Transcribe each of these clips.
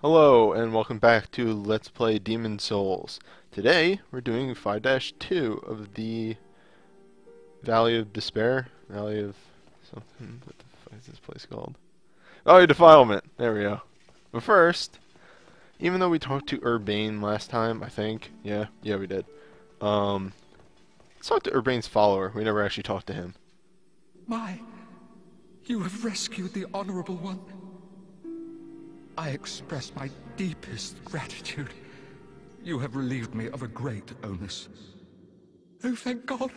Hello and welcome back to Let's Play Demon Souls. Today we're doing 5-2 of the Valley of Despair. Valley of something. What the fuck is this place called? Oh, Defilement. There we go. But first, even though we talked to Urbane last time, I think. Yeah, we did. Let's talk to Urbane's follower. We never actually talked to him. You have rescued the Honorable One. I express my deepest gratitude. You have relieved me of a great onus. Oh, thank God.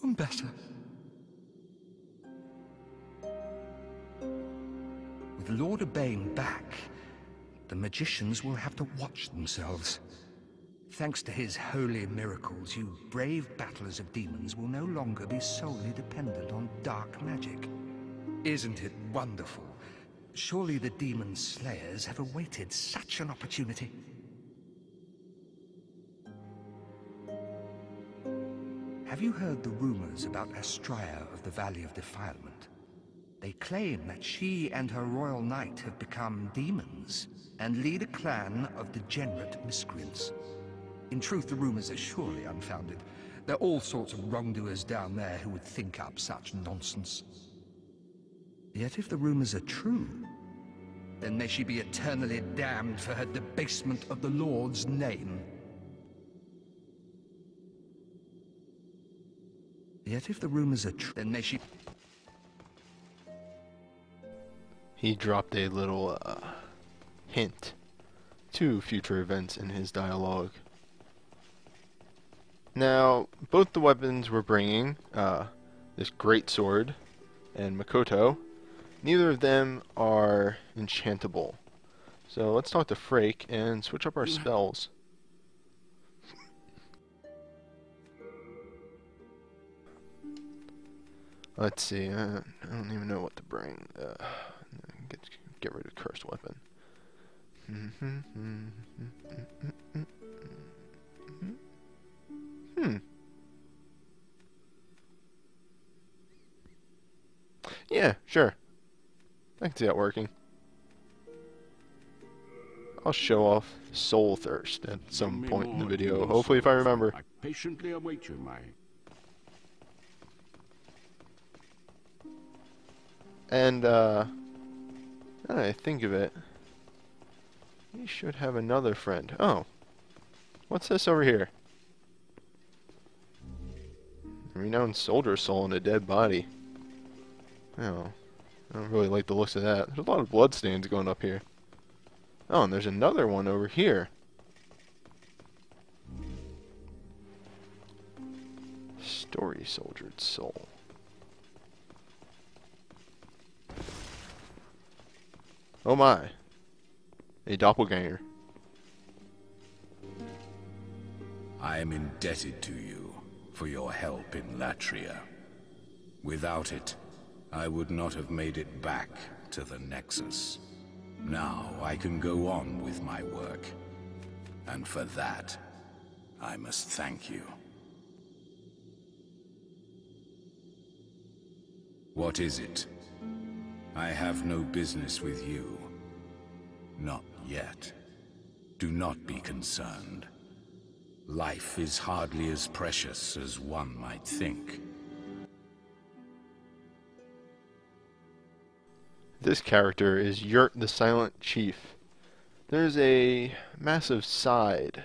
I'm better. With Lord Urbane back, the magicians will have to watch themselves. Thanks to his holy miracles, you brave battlers of demons will no longer be solely dependent on dark magic. Isn't it wonderful? Surely the demon slayers have awaited such an opportunity. Have you heard the rumors about Astraea of the Valley of Defilement? They claim that she and her royal knight have become demons and lead a clan of degenerate miscreants. In truth, the rumors are surely unfounded. There are all sorts of wrongdoers down there who would think up such nonsense. Yet if the rumors are true, then may she be eternally damned for her debasement of the Lord's name. Yet if the rumors are true, then may she... He dropped a little hint to future events in his dialogue. Now, both the weapons we're bringing, this great sword and Makoto, neither of them are enchantable. So let's talk to Frake and switch up our spells. Let's see, I don't even know what to bring. Get rid of cursed weapon. Yeah, sure. I can see that working. I'll show off Soul Thirst at some point in the video, hopefully if I remember. I patiently await you, my... And, now that I think of it, we should have another friend. Oh. What's this over here? A renowned soldier soul in a dead body. Oh. I don't really like the looks of that. There's a lot of bloodstains going up here. Oh, and there's another one over here. Story soldiered soul. Oh my. A doppelganger. I am indebted to you for your help in Latria. Without it, I would not have made it back to the Nexus. Now I can go on with my work. And for that, I must thank you. What is it? I have no business with you. Not yet. Do not be concerned. Life is hardly as precious as one might think. This character is Yurt the Silent Chief. There's a massive side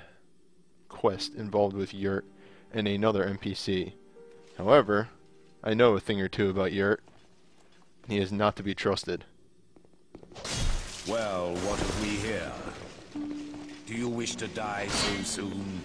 quest involved with Yurt and another NPC. However, I know a thing or two about Yurt. He is not to be trusted. Well, what have we here? Do you wish to die so soon?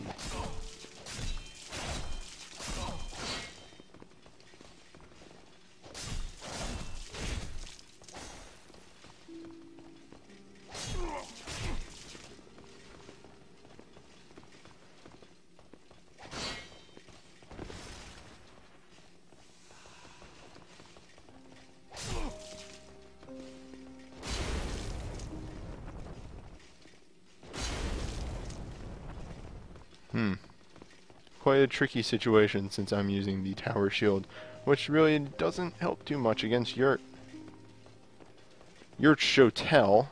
Quite a tricky situation since I'm using the tower shield, which really doesn't help too much against Yurt. Yurt's Shotel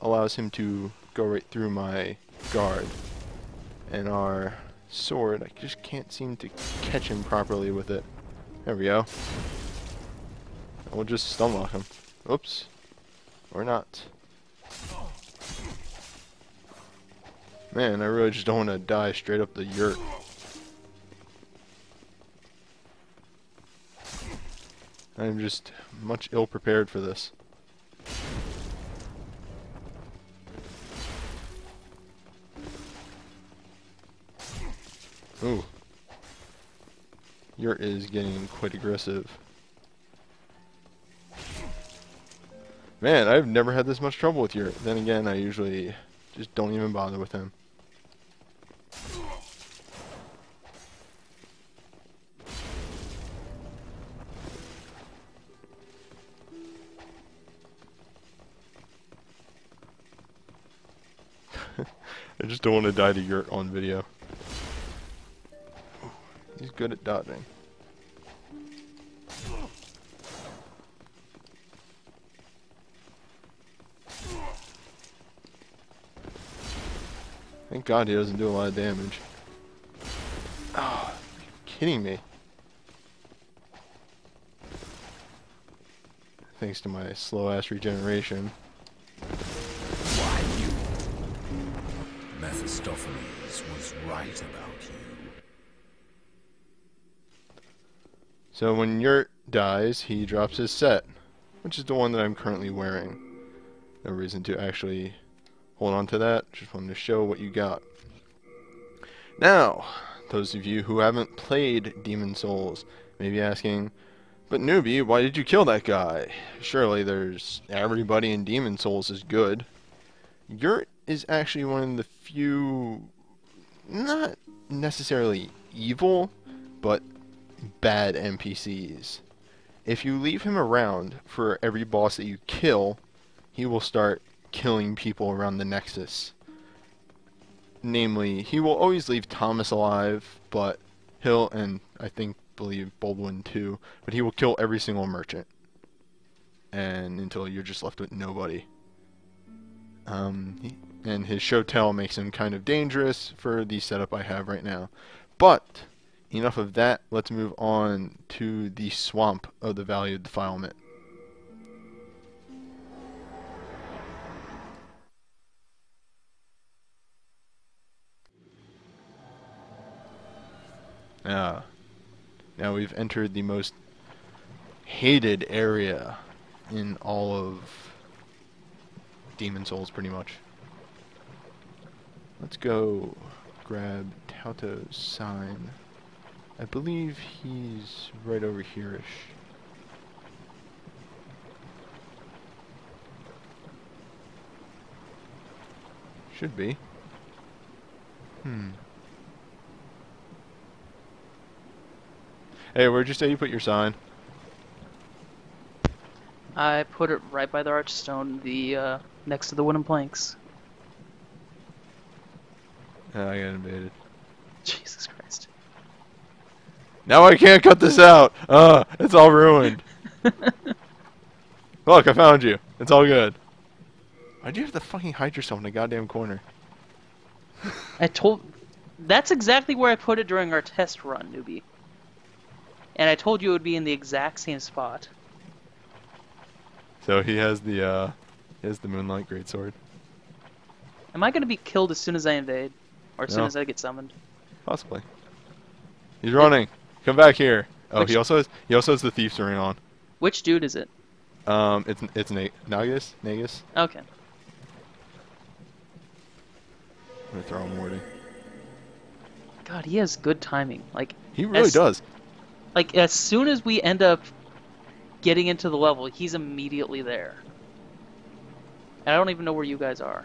allows him to go right through my guard. And our sword, I just can't seem to catch him properly with it. There we go. We'll just stun lock him. Oops. Or not. Man, I really just don't want to die straight up the yurt. I'm just much ill prepared for this. Ooh. Yurt is getting quite aggressive. Man, I've never had this much trouble with Yurt. Then again, I usually just don't even bother with him. I just don't want to die to Yurt on video. He's good at dodging. Thank God he doesn't do a lot of damage. Oh, are you kidding me? Thanks to my slow-ass regeneration. Why you? Mephistopheles was right about you. So when Yurt dies, he drops his set, which is the one that I'm currently wearing. No reason to actually hold on to that, just wanted to show what you got. Now, those of you who haven't played Demon Souls may be asking, but newbie, why did you kill that guy? Surely everybody in Demon Souls is good. Yurt is actually one of the few, not necessarily evil, but bad NPCs. If you leave him around for every boss that you kill, he will start killing people around the Nexus. Namely, he will always leave Thomas alive, but and I believe Baldwin too, but he will kill every single merchant. And until you're just left with nobody. And his show tell makes him kind of dangerous for the setup I have right now. But enough of that, let's move on to the swamp of the Valley of Defilement. Now we've entered the most hated area in all of Demon Souls, pretty much. Let's go grab Tauto's sign. I believe he's right over here-ish. Should be. Hey, where'd you say you put your sign? I put it right by the archstone, next to the wooden planks. I got invaded. Jesus Christ. Now I can't cut this out! It's all ruined. Look, I found you. It's all good. Why'd you have to fucking hide yourself in a goddamn corner? That's exactly where I put it during our test run, newbie. And I told you it would be in the exact same spot. So he has the Moonlight Greatsword. Am I going to be killed as soon as I invade? Or as soon as I get summoned? Possibly. He's running. Come back here. Oh, he also has the Thief's Ring on. Which dude is it? It's Nagus. Okay. I'm gonna throw him warding. God, he has good timing. Like he really does. Like as soon as we end up getting into the level, he's immediately there. And I don't even know where you guys are.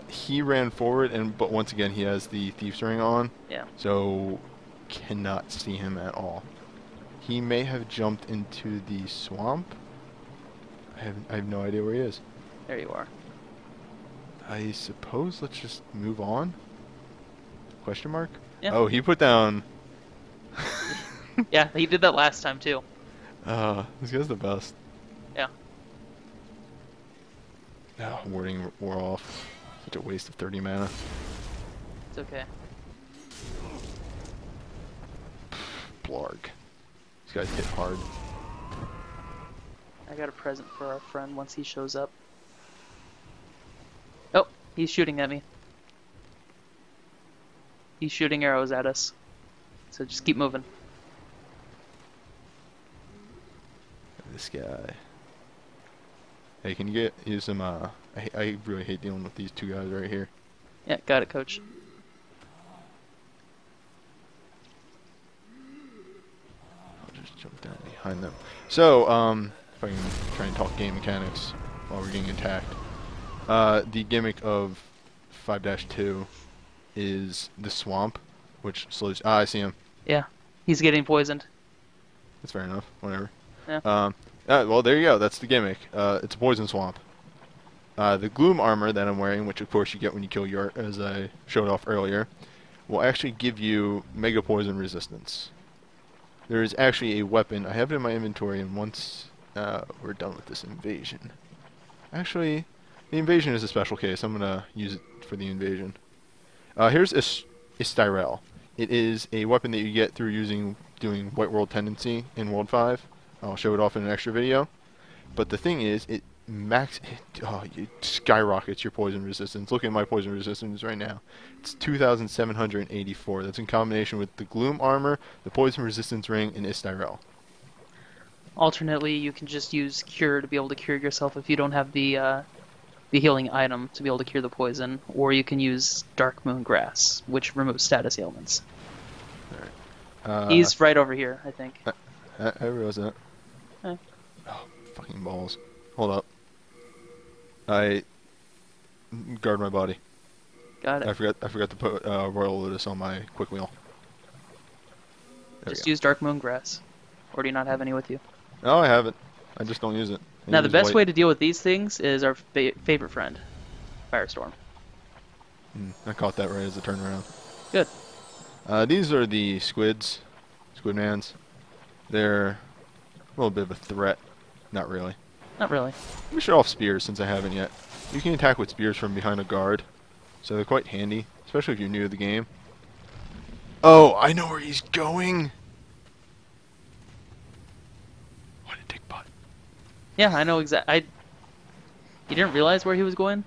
He ran forward, but once again he has the Thief's Ring on. Yeah. So cannot see him at all. He may have jumped into the swamp. I have no idea where he is. There you are. I suppose let's just move on. Question mark? Yeah. Oh, he put down. Yeah, he did that last time too. This guy's the best. Yeah. No, warding wore off. Such a waste of 30 mana. It's okay. Blarg. These guys hit hard. I got a present for our friend once he shows up. Oh, he's shooting at me. He's shooting arrows at us. So just keep moving. This guy. Hey, can you use some, I really hate dealing with these two guys right here. Yeah, got it, coach. I'll just jump down behind them. So, if I can try and talk game mechanics while we're getting attacked. The gimmick of 5-2 is the swamp, which slows... Ah, I see him. Yeah, he's getting poisoned. That's fair enough. Whatever. Yeah. Well, there you go. That's the gimmick. It's a poison swamp. The gloom armor that I'm wearing, which of course you get when you kill Yurt, as I showed off earlier, will actually give you mega poison resistance. There is actually a weapon. I have it in my inventory, and once we're done with this invasion... Actually, the invasion is a special case. I'm going to use it for the invasion. Here's a styrel. It is a weapon that you get through doing White World Tendency in World 5. I'll show it off in an extra video. But the thing is, it skyrockets your poison resistance. Look at my poison resistance right now. It's 2,784. That's in combination with the Gloom Armor, the Poison Resistance Ring, and Istyrel. Alternately, you can just use Cure to be able to cure yourself if you don't have the healing item to be able to cure the poison, or you can use Dark Moon Grass, which removes status ailments. Alright. He's right over here, I think. I realize that. Eh. Oh, fucking balls. Hold up. I guard my body. Got it. I forgot to put Royal Lotus on my quick wheel. There Just use Dark Moon Grass. Or do you not have any with you? No, I haven't. I just don't use it. Now, the best way to deal with these things is our favorite friend, Firestorm. I caught that right as a turnaround. Good. These are the squids. Squidmans. They're a little bit of a threat. Not really. Not really. Let me show off spears since I haven't yet. You can attack with spears from behind a guard. So they're quite handy. Especially if you're new to the game. Oh, I know where he's going! What a dick butt. Yeah, I know exactly. You didn't realize where he was going?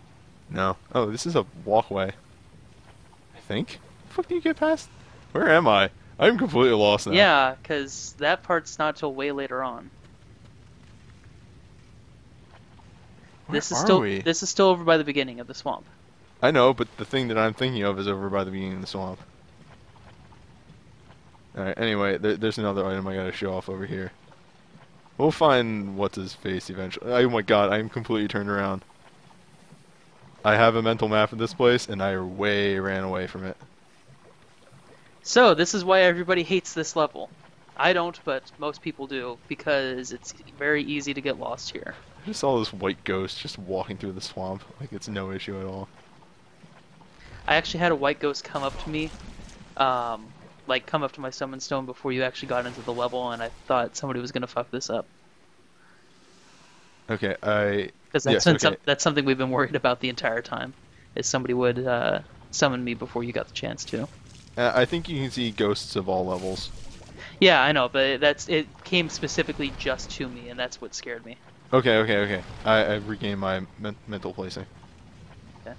No. Oh, this is a walkway. I think? The fuck do you get past? Where am I? I'm completely lost now. Yeah, because that part's not till way later on. Where This is are still we? this is still over by the beginning of the swamp. I know, but the thing that I'm thinking of is over by the beginning of the swamp. Alright, anyway, there's another item I gotta show off over here. We'll find what's-his-face eventually. Oh my god, I'm completely turned around. I have a mental map of this place, and I way ran away from it. So, this is why everybody hates this level. I don't, but most people do, because it's very easy to get lost here. I just saw this white ghost just walking through the swamp. Like, it's no issue at all. I actually had a white ghost come up to me, like come up to my summon stone before you actually got into the level, and I thought somebody was gonna fuck this up. Okay, Because that's something we've been worried about the entire time, is somebody would summon me before you got the chance to. I think you can see ghosts of all levels. Yeah, I know, but it came specifically just to me, and that's what scared me. Okay. I've regained my mental placing. Okay.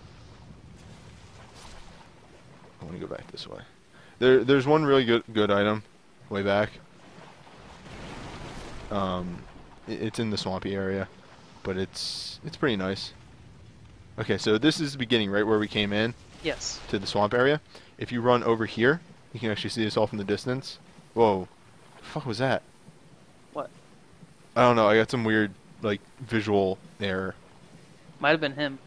I want to go back this way. There's one really good item way back. It's in the swampy area, but it's pretty nice. Okay, so this is the beginning, right where we came in. Yes. To the swamp area. If you run over here, you can actually see us off in the distance. Whoa, the fuck was that? What? I don't know. I got some weird like visual error. Might have been him.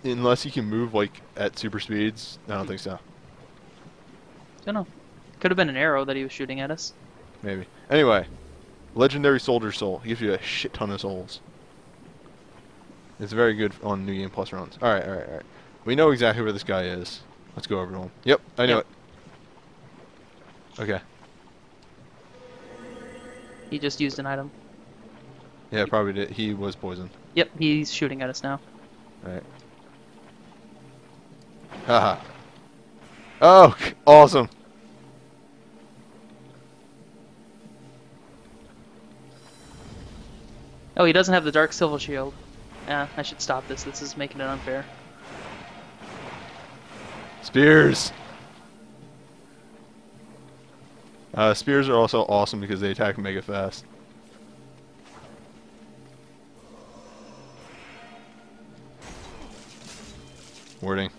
Unless you can move like at super speeds, I don't think so. Don't know. Could have been an arrow that he was shooting at us. Maybe. Anyway, Legendary Soldier Soul. He gives you a shit ton of souls. It's very good on New Game Plus runs. Alright. We know exactly where this guy is. Let's go over to him. Yep, I know it. Okay. He just used an item. Yeah, probably did. He was poisoned. Yep, he's shooting at us now. Alright. Haha. Oh, awesome. Oh, he doesn't have the Dark Silver Shield. Yeah, I should stop this. This is making it unfair. Spears. Spears are also awesome because they attack mega fast. Warding.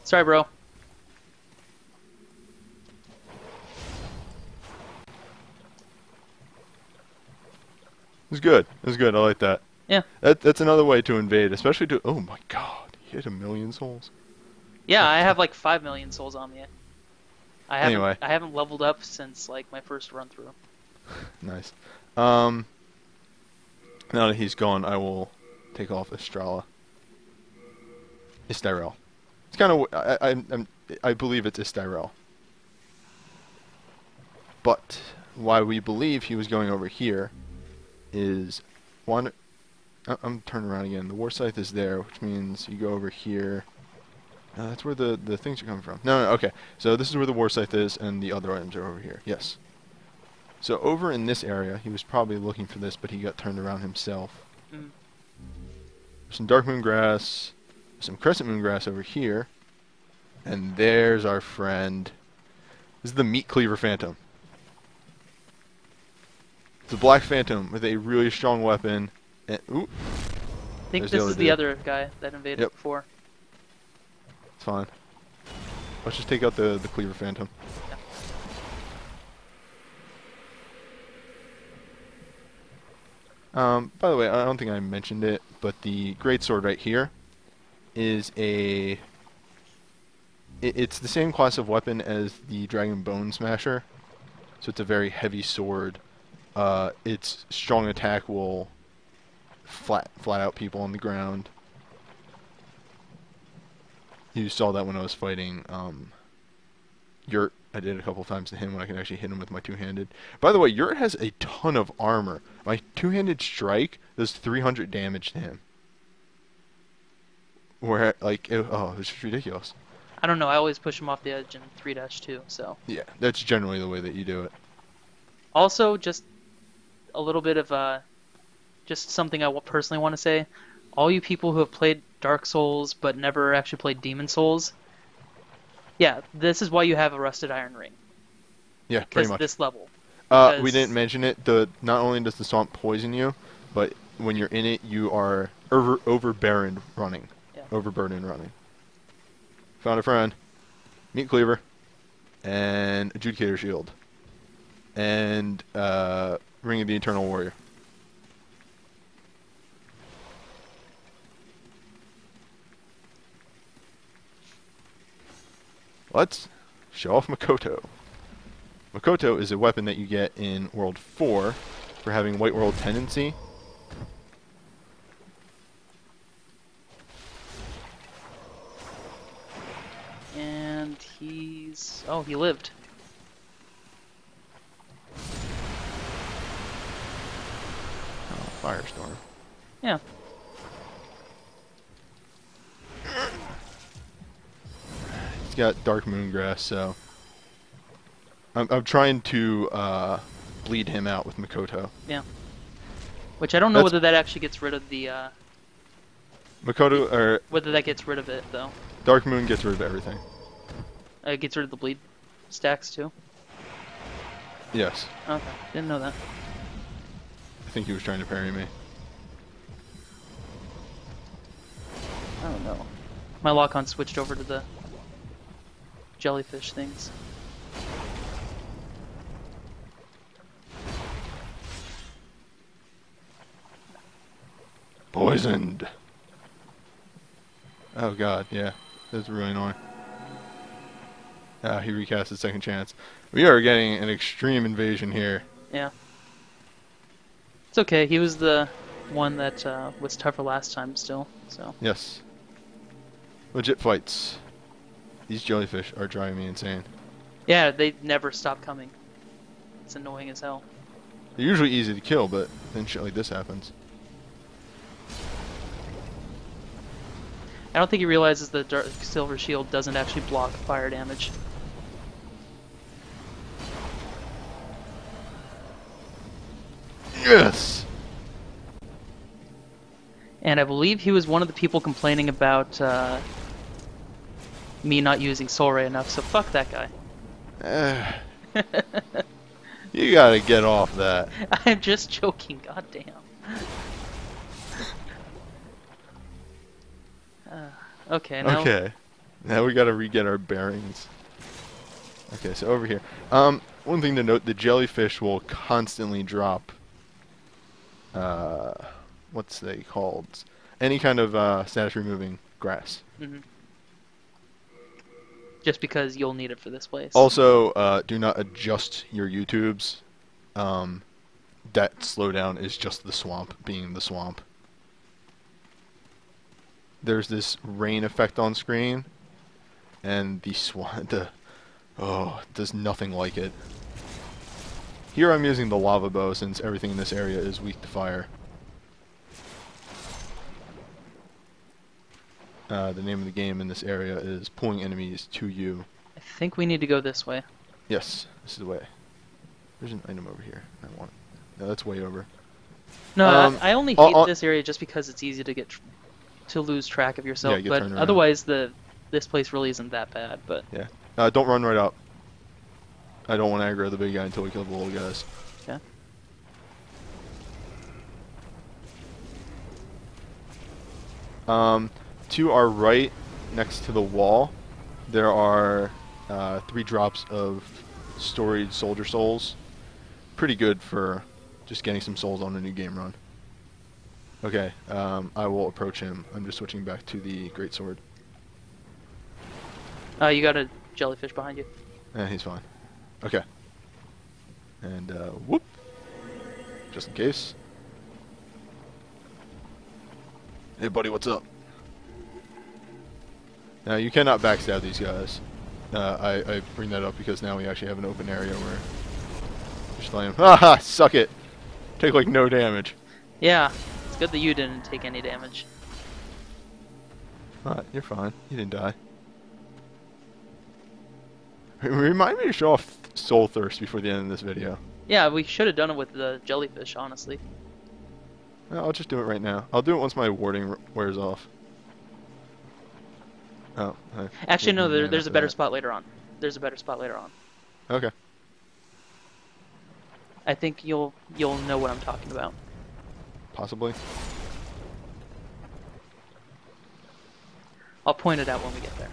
Sorry, bro. It's good. It's good. I like that. Yeah. That's another way to invade, especially to. Oh my God! He hit 1,000,000 souls. Yeah, I have like 5 million souls on me. Anyway. I haven't leveled up since like my first run through. Nice. Now that he's gone, I will take off Estrella. Estyrel. It's kind of. I believe it's Estyrel. But why we believe he was going over here is one. I'm turning around again. The war scythe is there, which means you go over here. No, that's where the things are coming from. No, okay. So this is where the war scythe is, and the other items are over here. Yes. So over in this area, he was probably looking for this, but he got turned around himself. Mm. Some dark moon grass, some crescent moon grass over here, and there's our friend. This is the meat cleaver phantom. It's a black phantom with a really strong weapon. And, ooh, I think there's this is the dude. other guy that invaded Yep. before. It's fine. Let's just take out the cleaver phantom. By the way, I don't think I mentioned it, but the greatsword right here is a. It's the same class of weapon as the Dragon Bone Smasher, so it's a very heavy sword. Its strong attack will flat out people on the ground. You saw that when I was fighting Yurt. I did it a couple times to him when I can actually hit him with my two-handed. By the way, Yurt has a ton of armor. My two-handed strike does 300 damage to him. Where, like, oh, it's just ridiculous. I don't know. I always push him off the edge in 3-2, so. Yeah, that's generally the way that you do it. Also, just a little bit of just something I personally want to say. All you people who have played Dark Souls but never actually played Demon Souls, yeah, this is why you have a Rusted Iron Ring. Yeah, pretty Because much. this level. We didn't mention it. Not only does the swamp poison you, but when you're in it, you are overburdened running. Yeah. Overburdened running. Found a friend. Meat cleaver. And adjudicator shield. And Ring of the Eternal Warrior. Let's show off Makoto. Makoto is a weapon that you get in World 4 for having White World tendency. And he's... Oh, he lived. Oh, Firestorm. Yeah. He's got Dark Moongrass, so I'm trying to bleed him out with Makoto. Yeah. Which I don't know whether that actually gets rid of the... Makoto, or whether that gets rid of it, though. Dark Moon gets rid of everything. It gets rid of the bleed stacks, too? Yes. Okay, didn't know that. I think he was trying to parry me. I don't know. My lock-on switched over to the jellyfish things. Poisoned. Oh god, yeah. That's really annoying. He recast his second chance. We are getting an extreme invasion here. Yeah. It's okay, he was the one that was tougher last time still, so. Yes. Legit fights. These jellyfish are driving me insane. Yeah, they never stop coming. It's annoying as hell. They're usually easy to kill, but then shit like this happens. I don't think he realizes the dark silver shield doesn't actually block fire damage. Yes! And I believe he was one of the people complaining about me not using Soul Ray enough, so fuck that guy. You gotta get off that. I'm just joking, goddamn. Okay, now... Okay. Now we gotta re-get our bearings. Okay, so over here. One thing to note, the jellyfish will constantly drop what's they called? Any kind of status removing grass. Mm-hmm. Just because you'll need it for this place. Also, do not adjust your YouTubes. That slowdown is just the swamp being the swamp. There's this rain effect on screen, and the swamp, does nothing like it. Here I'm using the lava bow since everything in this area is weak to fire. The name of the game in this area is pulling enemies to you. I think we need to go this way. Yes, this is the way. There's an item over here. I want it. No, that's way over. No, I only hate this area just because it's easy to to lose track of yourself. Yeah, but otherwise, this place really isn't that bad. But yeah, don't run right up. I don't want to aggro the big guy until we kill the little guys. Yeah. To our right, next to the wall, there are 3 drops of storied soldier souls. Pretty good for just getting some souls on a new game run. Okay, I will approach him. I'm just switching back to the greatsword. You got a jellyfish behind you. He's fine. Okay. And, whoop. Just in case. Hey, buddy, what's up? Now, you cannot backstab these guys. I bring that up because now we actually have an open area where... Just let him... Haha! Suck it! Take, like, no damage. Yeah. It's good that you didn't take any damage. You're fine. You didn't die. Remind me to show off Soul Thirst before the end of this video. Yeah, we should have done it with the jellyfish, honestly. No, I'll just do it right now. I'll do it once my warding wears off. Oh. Actually, no, there's a better spot later on. There's a better spot later on. Okay. I think you'll know what I'm talking about. Possibly. I'll point it out when we get there.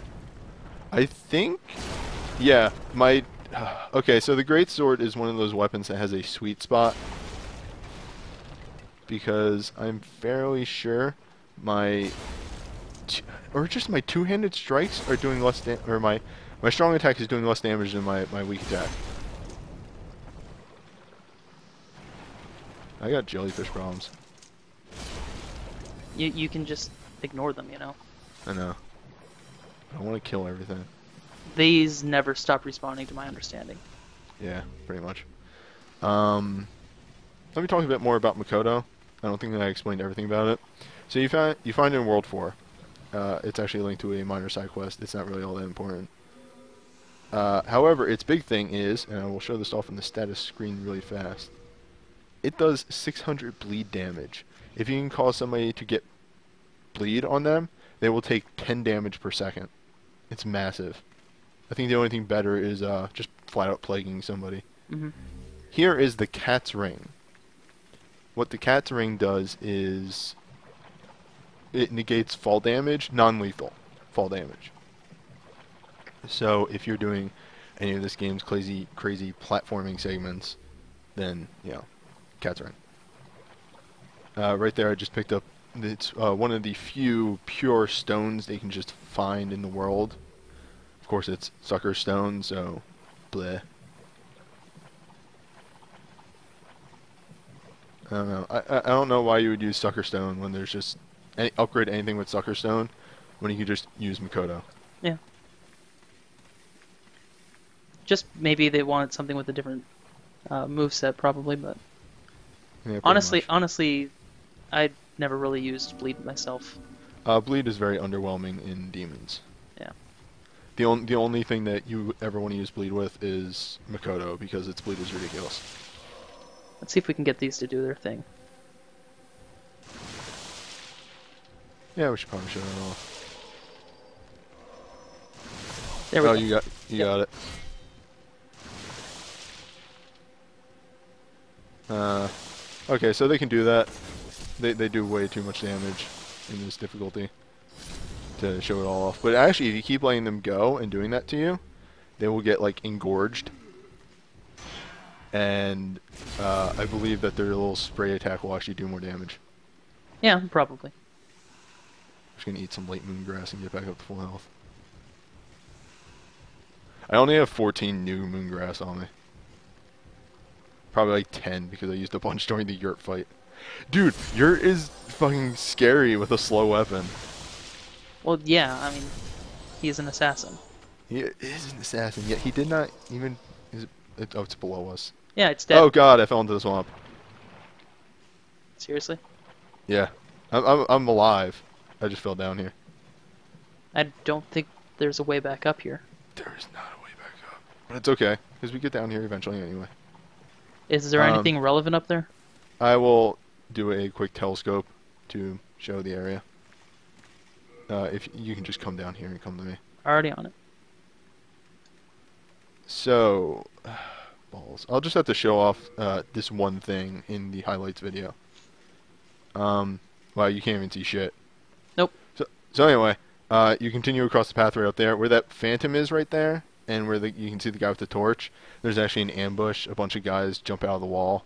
I think... Yeah, my... Okay, so the greatsword is one of those weapons that has a sweet spot. Because I'm fairly sure my... Or just my two-handed strikes are doing less damage... Or my strong attack is doing less damage than my weak attack. I got jellyfish problems. You can just ignore them, you know? I know. I want to kill everything. These never stop respawning, to my understanding. Yeah, pretty much. Let me talk a bit more about Makoto. I don't think that I explained everything about it. So you find it in World 4. It's actually linked to a minor side quest. It's not really all that important. However, its big thing is, and I will show this off on the status screen really fast, it does 600 bleed damage. If you can cause somebody to get bleed on them, they will take 10 damage per second. It's massive. I think the only thing better is just flat out plaguing somebody. Mm-hmm. Here is the cat's ring. What the cat's ring does is it negates fall damage, non-lethal fall damage. So if you're doing any of this game's crazy platforming segments, then, you know, cat's ring. Right there I just picked up, it's one of the few pure stones they can just find in the world. Of course it's sucker stone, so bleh. I don't know. I don't know why you would use sucker stone when there's just upgrade anything with sucker stone when you could just use Makoto. Yeah. Just maybe they wanted something with a different moveset, probably, but... Yeah, pretty Honestly, much. honestly, I never really used bleed myself. Bleed is very underwhelming in demons. Yeah. The only thing that you ever want to use bleed with is Makoto, because its bleed is ridiculous. Let's see if we can get these to do their thing. Yeah, we should probably show that off. There we Oh, go. you got it. Okay, so they can do that. They do way too much damage in this difficulty to show it all off. But actually, if you keep letting them go and doing that to you, they will get like engorged. And I believe that their little spray attack will actually do more damage. Yeah, probably. I'm just gonna eat some late moon grass and get back up to full health. I only have 14 new moon grass on me. Probably like 10 because I used a bunch during the Yurt fight. Dude, Yurt is fucking scary with a slow weapon. Well, yeah, I mean, he's an assassin. He is an assassin, yet he did not even... oh, it's below us. Yeah, it's dead. Oh god, I fell into the swamp. Seriously? Yeah. I'm alive. I just fell down here. I don't think there's a way back up here. There is not a way back up. But it's okay, because we get down here eventually anyway. Is there anything relevant up there? I will do a quick telescope to show the area. If you can just come down here and come to me. Already on it. So, balls. I'll just have to show off this one thing in the highlights video. Wow, you can't even see shit. Nope. So anyway, you continue across the path right up there. Where that phantom is right there, and where you can see the guy with the torch, there's actually an ambush. A bunch of guys jump out of the wall.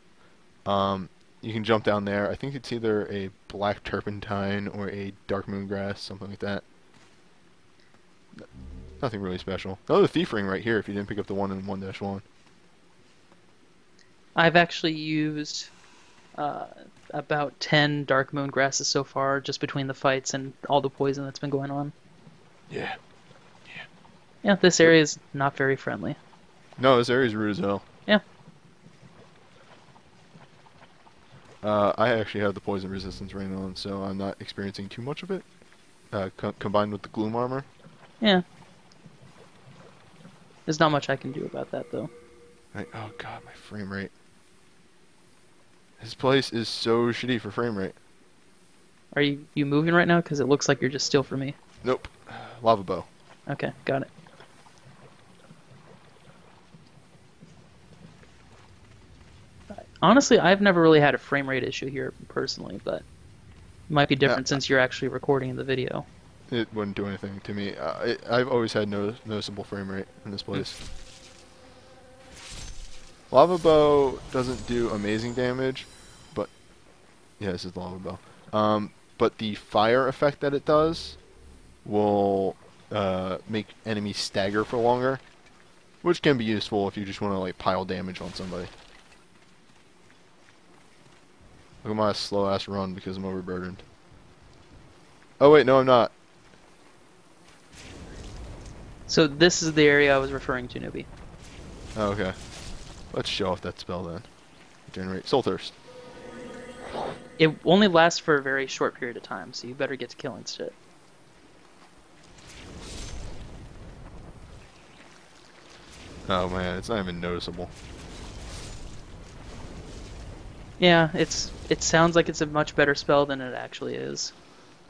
You can jump down there. I think it's either a black turpentine or a dark moongrass, something like that. Nothing really special. Another thief ring right here if you didn't pick up the one in 1-1. I've actually used about 10 dark moon grasses so far, just between the fights and all the poison that's been going on. Yeah. Yeah, this area is not very friendly. No, this area's rude as hell. Yeah. I actually have the poison resistance right on, so I'm not experiencing too much of it. Combined with the gloom armor. Yeah. There's not much I can do about that, though. Right. Oh god, my frame rate. This place is so shitty for frame rate. Are you moving right now? Because it looks like you're just still for me. Nope. Lava bow. Okay, got it. Honestly, I've never really had a frame rate issue here personally, but it might be different since you're actually recording the video. It wouldn't do anything to me. I've always had noticeable frame rate in this place. Lava bow doesn't do amazing damage, but yeah, this is lava bow. But the fire effect that it does will make enemies stagger for longer, which can be useful if you just want to like pile damage on somebody. Look at my slow ass run because I'm overburdened. Oh wait, no I'm not. So this is the area I was referring to, newbie. Oh, okay. Let's show off that spell then. Generate Soul Thirst. It only lasts for a very short period of time, so you better get to killing shit. Oh man, it's not even noticeable. Yeah, it sounds like it's a much better spell than it actually is.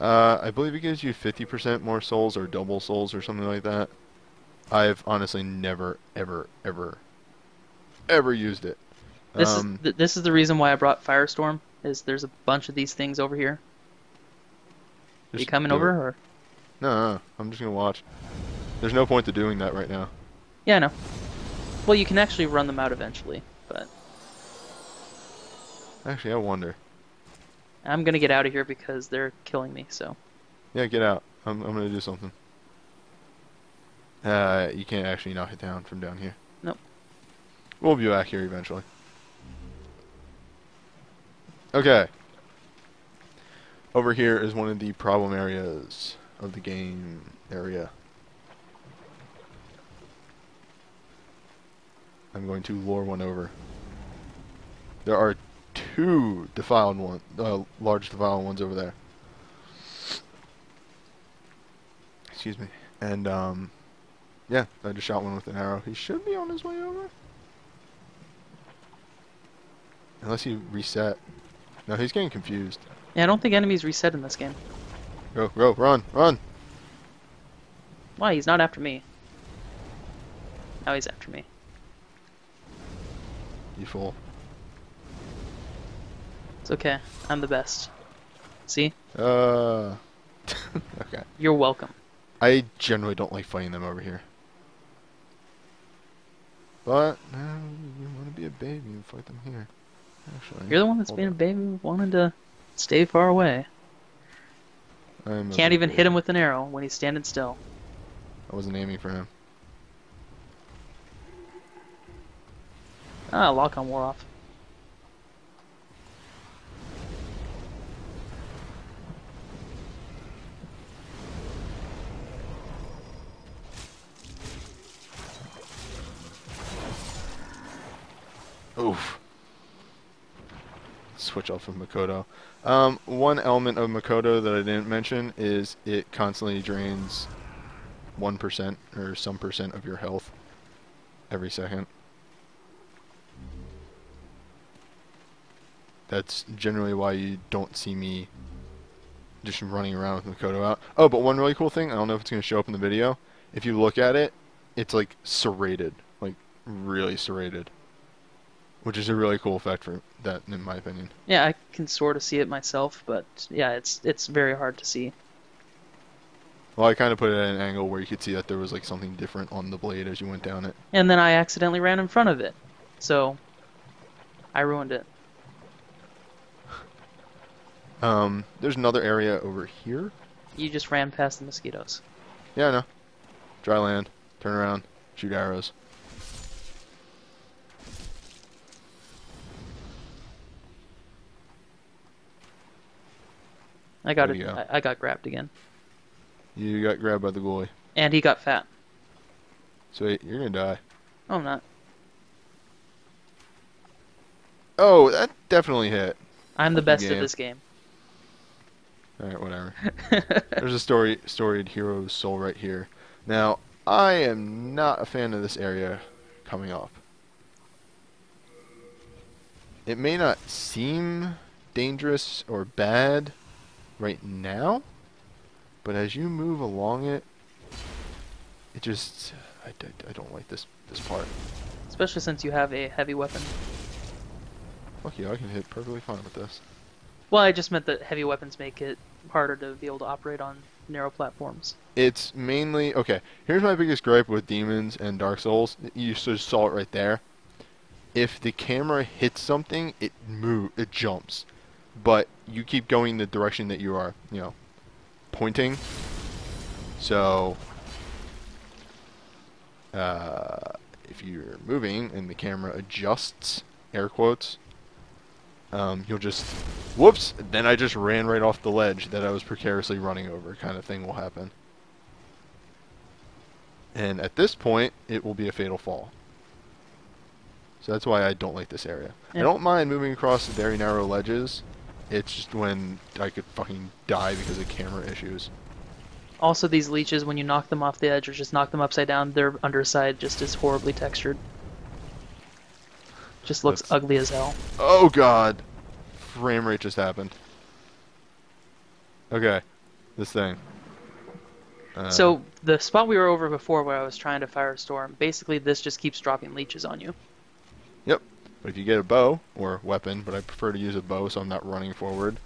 I believe it gives you 50% more souls or double souls or something like that. I've honestly never, ever, ever, ever used it. This is the reason why I brought Firestorm. Is there's a bunch of these things over here. Are you coming over or? No, I'm just gonna watch. There's no point to doing that right now. Yeah, I know. Well, you can actually run them out eventually, but Actually, I wonder. I'm gonna get out of here because they're killing me. So. Yeah, get out. I'm gonna do something. You can't actually knock it down from down here. Nope. We'll be back here eventually. Okay. Over here is one of the problem areas of the game area. I'm going to lure one over. There are two defiled large defiled ones over there. Excuse me. And yeah, I just shot one with an arrow. He should be on his way over. Unless he reset. No, he's getting confused. Yeah, I don't think enemies reset in this game. Go, go, run, run! Why? He's not after me. Now he's after me. You fool. It's okay. I'm the best. See? Okay. You're welcome. I generally don't like fighting them over here. But, you want to be a baby and fight them here. Actually, You're the one that's being a baby, wanting to stay far away. Can't even hit him with an arrow when he's standing still. I wasn't aiming for him. Ah, lock-on wore off. Oof. Switch off of Makoto. One element of Makoto that I didn't mention is it constantly drains 1% or some percent of your health every second. That's generally why you don't see me just running around with Makoto out. Oh, but one really cool thing, I don't know if it's going to show up in the video. If you look at it, it's like serrated. Like really serrated. Which is a really cool effect for that, in my opinion. Yeah, I can sort of see it myself, but yeah, it's very hard to see. Well, I kind of put it at an angle where you could see that there was like something different on the blade as you went down it. And then I accidentally ran in front of it, so I ruined it. There's another area over here. You just ran past the mosquitoes. Yeah, I know. Dry land. Turn around. Shoot arrows. I got There it. you go. I got grabbed again. You got grabbed by the goalie. And he got fat. Sweet, you're gonna die. Oh, I'm not. Oh, that definitely hit. I'm the Fucking best at game. this game. Alright, whatever. There's a storied hero's soul right here. Now, I am not a fan of this area coming up. It may not seem dangerous or bad right now, but as you move along it, it just... I don't like this part. Especially since you have a heavy weapon. Fuck you, I can hit perfectly fine with this. Well, I just meant that heavy weapons make it harder to be able to operate on narrow platforms. It's mainly... Okay, here's my biggest gripe with Demons and Dark Souls. You just saw it right there. If the camera hits something, it jumps. But you keep going the direction that you are, pointing. So, if you're moving and the camera adjusts, air quotes, you'll just, whoops, then I just ran right off the ledge that I was precariously running over, kind of thing will happen. And at this point, it will be a fatal fall. So that's why I don't like this area. Yeah. I don't mind moving across very narrow ledges. It's just when I could fucking die because of camera issues. Also, these leeches, when you knock them off the edge or just knock them upside down, their underside just is horribly textured. Just looks ugly as hell. Oh god! Frame rate just happened. Okay. This thing. So, the spot we were over before where I was trying to fire a storm, basically this just keeps dropping leeches on you. Yep. But if you get a bow, or weapon, but I prefer to use a bow so I'm not running forward,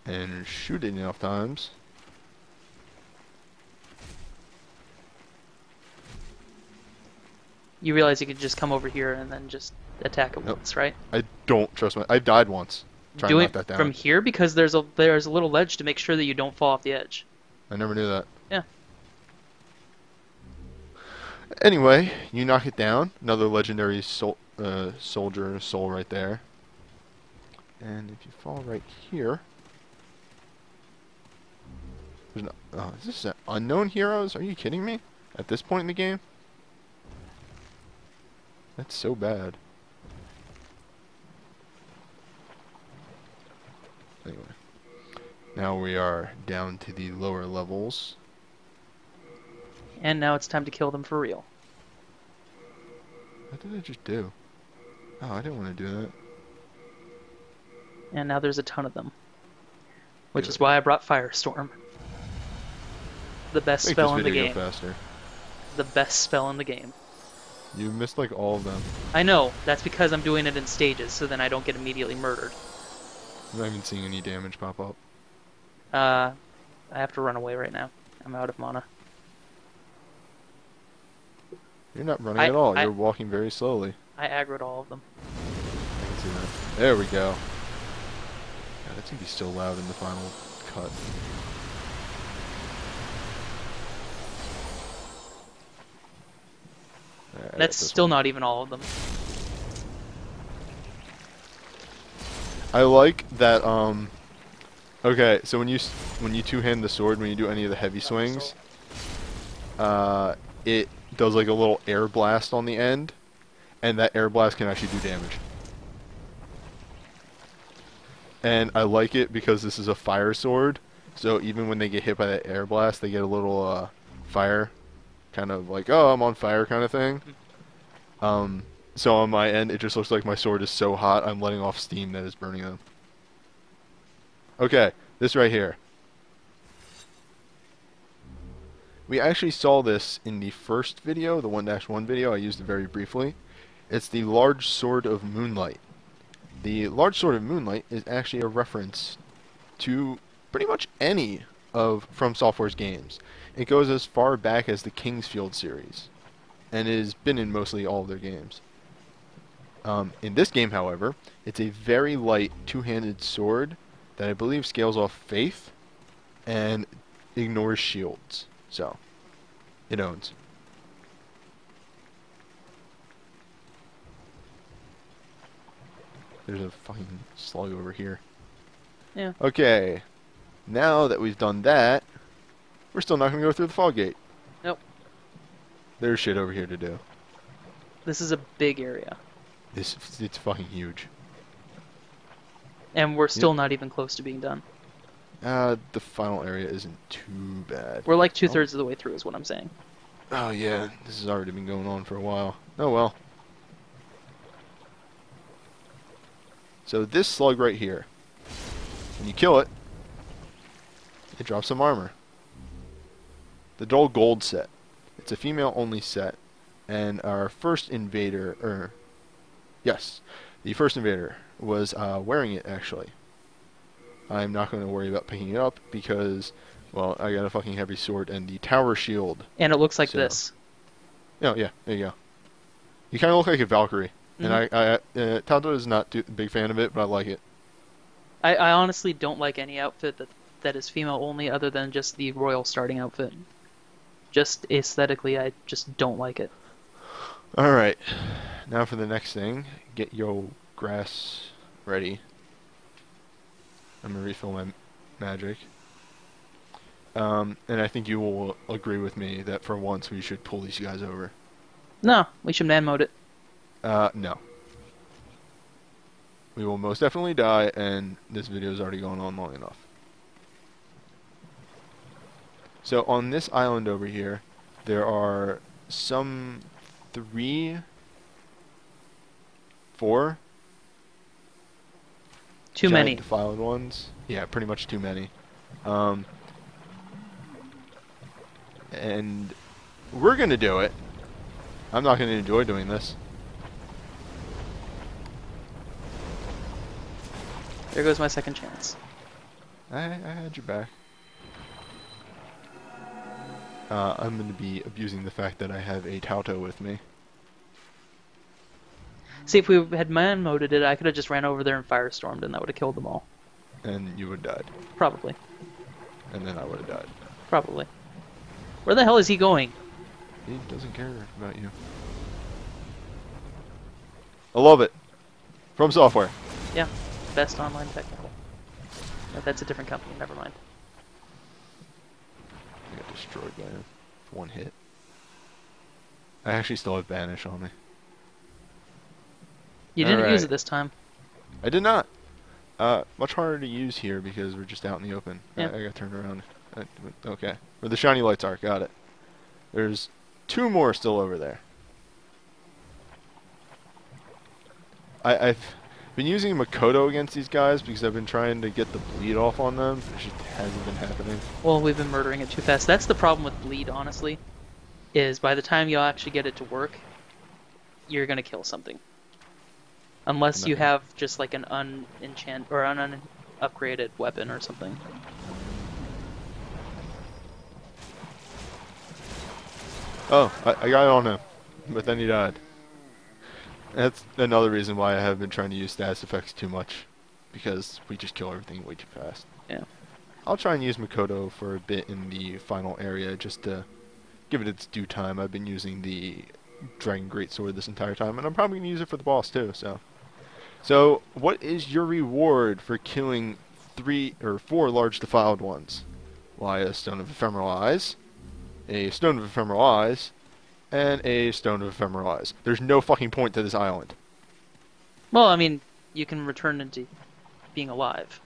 and shoot it enough times, You realize you could just come over here and then just attack it once, right? I don't trust my... I've died once trying to Do knock it that down. from here because there's a little ledge to make sure that you don't fall off the edge. I never knew that. Yeah. Anyway, you knock it down. Another legendary soldier soul right there. And if you fall right here... There's no... Oh, is this unknown heroes? Are you kidding me? At this point in the game? That's so bad. Now we are down to the lower levels. And now it's time to kill them for real. What did I just do? Oh, I didn't want to do that. And now there's a ton of them. Which is Good. why I brought Firestorm. The best Make spell this in the video game. go faster. The best spell in the game. You missed like all of them. I know, that's because I'm doing it in stages, so then I don't get immediately murdered. I'm not even seeing any damage pop up. I have to run away right now. I'm out of mana. You're not running at all. I- You're walking very slowly. I aggroed all of them. I can see that. There we go. God, that's gonna be so loud in the final cut. Alright, I got That's this still one. not even all of them. I like that. Okay, so when you two-hand the sword, when you do any of the heavy swings, it does like a little air blast on the end, and that air blast can actually do damage. And I like it because this is a fire sword, so even when they get hit by that air blast, they get a little fire, kind of like, oh, I'm on fire kind of thing. So on my end, it just looks like my sword is so hot, I'm letting off steam that is burning them. Okay, this right here. We actually saw this in the first video, the 1-1 video. I used it very briefly. It's the Large Sword of Moonlight. The Large Sword of Moonlight is actually a reference to pretty much any of From Software's games. It goes as far back as the Kingsfield series, and it has been in mostly all of their games. In this game, however, it's a very light two-handed sword that I believe scales off faith and ignores shields. So, it owns. There's a fucking slug over here. Yeah. Okay, now that we've done that, we're still not going to go through the fog gate. Nope. There's shit over here to do. This is a big area. It's fucking huge. And we're still not even close to being done. The final area isn't too bad. We're like 2/3 of the way through is what I'm saying. Oh yeah, this has already been going on for a while. Oh well. So this slug right here, when you kill it, it drops some armor. The Dull Gold set. It's a female only set, and our first invader, yes, the first invader was wearing it actually. I'm not going to worry about picking it up because, well, I got a fucking heavy sword and the tower shield. And it looks like So- this. Oh yeah, there you go. You kind of look like a Valkyrie, and Tato is not a big fan of it, but I like it. I honestly don't like any outfit that is female only other than just the royal starting outfit. Just aesthetically, I just don't like it. All right, now for the next thing. Get your grass ready. I'm gonna refill my magic. And I think you will agree with me that for once we should pull these guys over. No, we should man mode it. No. We will most definitely die, and this video is already going on long enough. So on this island over here, there are some 4 Too giant many. defiled ones. Yeah, pretty much too many. And we're gonna do it. I'm not gonna enjoy doing this. There goes my second chance. I had your back. I'm gonna be abusing the fact that I have a Tauto with me. See, if we had man moded it, I could have just ran over there and firestormed, and that would have killed them all. And you would have died. Probably. And then I would have died. Probably. Where the hell is he going? He doesn't care about you. I love it. From Software. Yeah, best online technical. No, that's a different company, never mind. I got destroyed by him. One hit. I actually still have Banish on me. You didn't use Alright. it this time. I did not. Much harder to use here because we're just out in the open. Yeah. I gotta turn around. Okay. Where the shiny lights are. Got it. There's 2 more still over there. I've been using Makoto against these guys because I've been trying to get the bleed off on them. It just hasn't been happening. Well, we've been murdering it too fast. That's the problem with bleed, honestly, is by the time you'll actually get it to work, you're gonna kill something. Unless you have just like an upgraded weapon or something. Oh, I got it on him, but then he died. That's another reason why I have been trying to use status effects too much, because we just kill everything way too fast. Yeah. I'll try and use Makoto for a bit in the final area just to give it its due time. I've been using the Dragon Greatsword this entire time, and I'm probably going to use it for the boss too, So, what is your reward for killing 3 or 4 large defiled ones? Why, a Stone of Ephemeral Eyes, a Stone of Ephemeral Eyes, and a Stone of Ephemeral Eyes. There's no fucking point to this island. Well, I mean, you can return into being alive.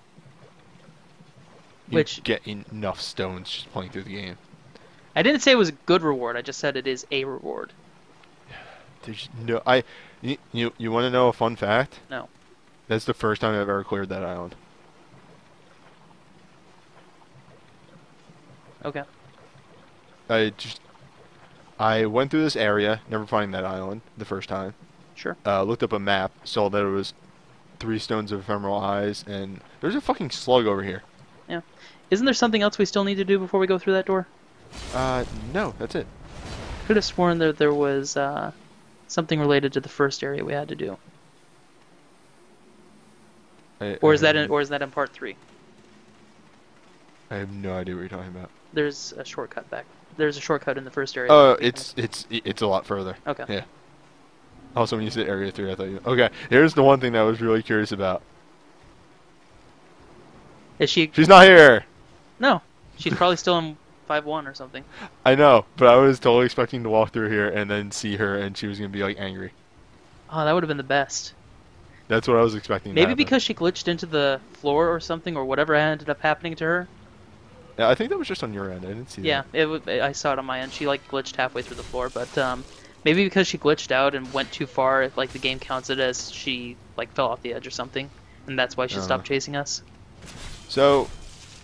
You get enough stones just playing through the game. I didn't say it was a good reward, I just said it is a reward. There's no... You want to know a fun fact? No. That's the first time I've ever cleared that island. Okay. I went through this area, never finding that island the first time. Sure. Looked up a map, saw that it was 3 stones of ephemeral eyes, and there's a fucking slug over here. Yeah. Isn't there something else we still need to do before we go through that door? No, that's it. Could have sworn that there was something related to the first area we had to do. Or is that in part 3? I have no idea what you're talking about. There's a shortcut back. There's a shortcut in the first area. Oh, it's a lot further. Okay. Yeah. Also, when you said area 3, I thought you... Okay, here's the one thing that I was really curious about. Is she... She's not here! No. She's probably still in 5-1 or something. I know, but I was totally expecting to walk through here and then see her and she was going to be, like, angry. Oh, that would have been the best. That's what I was expecting to Maybe happen. because she glitched into the floor or something, or whatever ended up happening to her. Yeah, I think that was just on your end. I didn't see that. Yeah, I saw it on my end. She, like, glitched halfway through the floor, but maybe because she glitched out and went too far, like, the game counts it as she, like, fell off the edge or something, and that's why she stopped chasing us. So,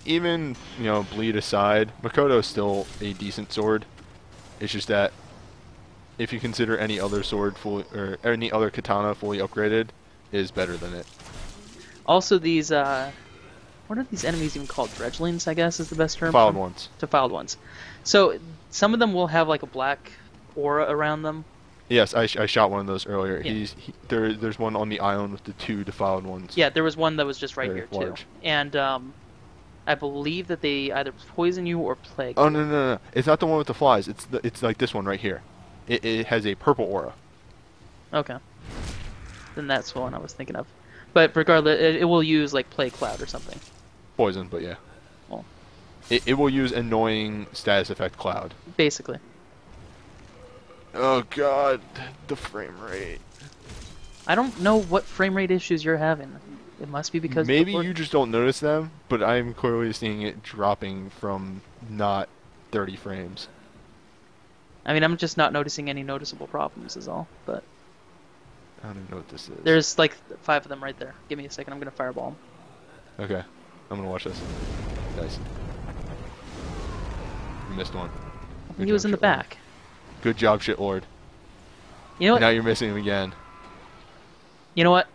even, bleed aside, Makoto is still a decent sword. It's just that if you consider any other sword fully, or any other katana fully upgraded, is better than it. Also, these, what are these enemies even called? Dredgelings, I guess, is the best term? Defiled ones. Defiled ones. So, some of them will have, like, a black aura around them. Yes, I shot one of those earlier. Yeah. There's one on the island with the 2 defiled ones. Yeah, there was one that was just right here, large. too. And, I believe that they either poison you or plague Oh, you. no. It's not the one with the flies. It's like this one right here. It has a purple aura. Okay. Then that's the one I was thinking of. But regardless, it will use, like, Plague Cloud or something. Poison, but yeah. Well, It will use annoying status effect cloud. basically. Oh god, the frame rate. I don't know what frame rate issues you're having. It must be because... Maybe you just don't notice them, but I'm clearly seeing it dropping from not 30 frames. I mean, I'm just not noticing any noticeable problems is all, but... I don't even know what this is. There's, like, 5 of them right there. Give me a second, I'm gonna fireball them. Okay, I'm gonna watch this. Nice. You missed one. I think he was in the back. Good job, shitlord. You know what? Now you're missing him again. You know what?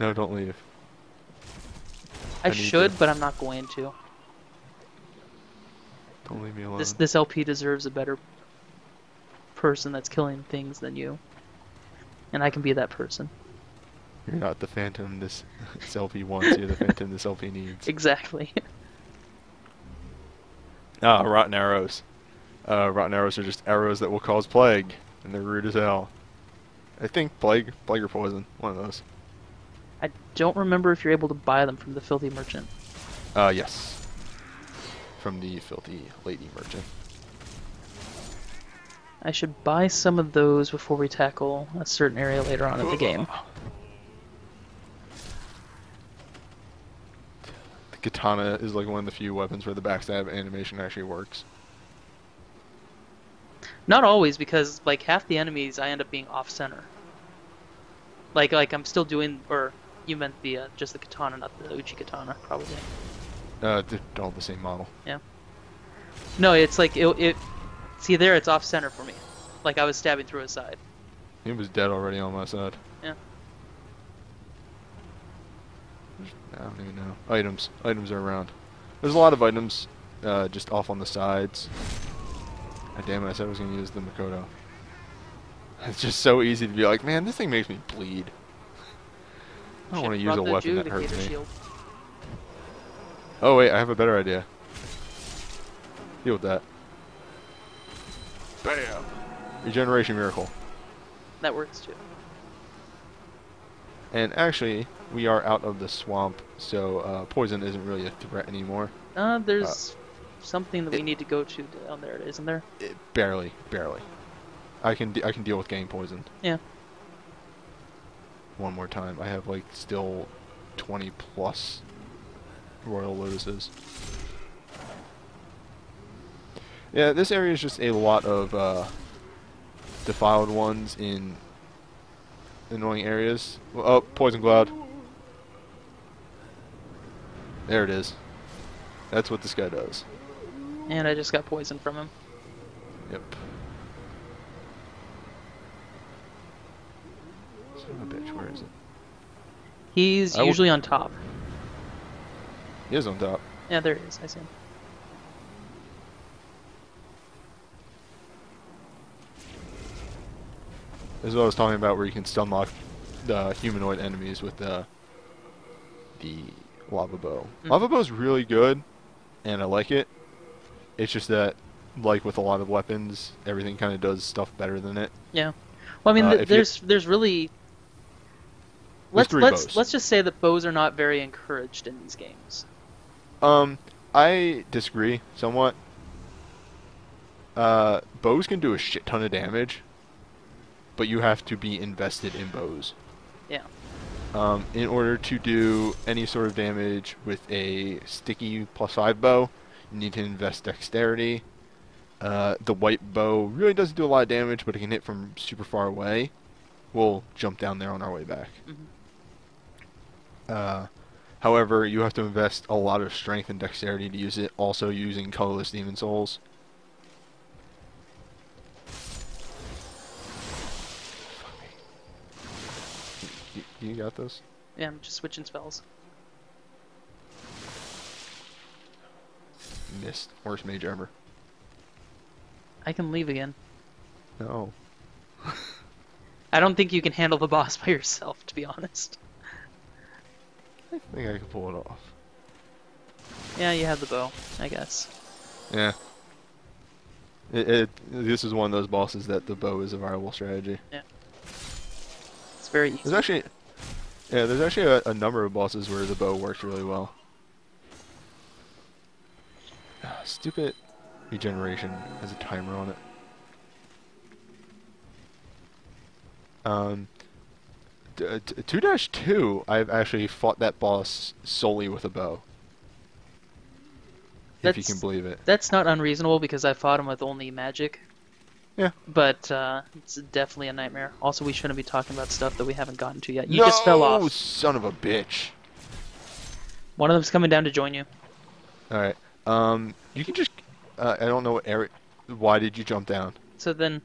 No, don't leave. I need should, to. but I'm not going to. Don't leave me alone. This LP deserves a better person that's killing things than you. And I can be that person. You're not the phantom this LP wants, you're the phantom this LP needs. Exactly. Ah, rotten arrows. Rotten arrows are just arrows that will cause plague, and they're rude as hell. I think plague or poison, one of those. I don't remember if you're able to buy them from the Filthy Merchant. Yes. From the filthy lady merchant. I should buy some of those before we tackle a certain area later on in the game. katana is like one of the few weapons where the backstab animation actually works. Not always, because like half the enemies I end up being off center. Like I'm still doing, or you meant the just the katana, not the Uchi katana, probably. They're all the same model. Yeah. No, it's like it. See there, it's off center for me. Like I was stabbing through his side. He was dead already on my side. Yeah. I don't even know. Items. Items are around. There's a lot of items just off on the sides. God damn it, I said I was going to use the Makoto. It's just so easy to be like, man, this thing makes me bleed. I don't want to use a weapon that hurts me. Shield. Oh wait, I have a better idea. Deal with that. Bam! Regeneration Miracle. That works too. And actually, we are out of the swamp, so poison isn't really a threat anymore. There's something that we need to go to down there, isn't there? Barely. I can deal with getting poisoned. Yeah. One more time. I have like still 20 plus Royal Lotuses. Yeah, this area is just a lot of defiled ones in annoying areas. Oh, poison cloud. There it is. That's what this guy does. And I just got poisoned from him. Yep. Son of a bitch, where is it? He's usually on top. He is on top. Yeah, there he is. I see him. This is what I was talking about, where you can stun lock the humanoid enemies with the lava bow. Lava bow is really good, and I like it. It's just that, like with a lot of weapons, everything kind of does stuff better than it. Yeah. Well, I mean, there's really. Let's just say that bows are not very encouraged in these games. I disagree somewhat. Bows can do a shit ton of damage, but you have to be invested in bows. Yeah. In order to do any sort of damage with a sticky +5 bow, you need to invest dexterity. The white bow really doesn't do a lot of damage, but it can hit from super far away. We'll jump down there on our way back. However, you have to invest a lot of strength and dexterity to use it, also using colorless demon souls. You got this? Yeah, I'm just switching spells. Missed. Worst mage ever. I can leave again. No. I don't think you can handle the boss by yourself, to be honest. I think I can pull it off. Yeah, you have the bow, I guess. Yeah. This is one of those bosses that the bow is a viable strategy. Yeah. It's very easy. There's actually a number of bosses where the bow works really well. Stupid regeneration has a timer on it. 2-2, I've actually fought that boss solely with a bow. If you can believe it. That's not unreasonable because I fought him with only magic. Yeah. But it's definitely a nightmare. Also, we shouldn't be talking about stuff that we haven't gotten to yet. You just fell off. No, son of a bitch. One of them's coming down to join you. Alright. You can just... I don't know what area... Why did you jump down? So then...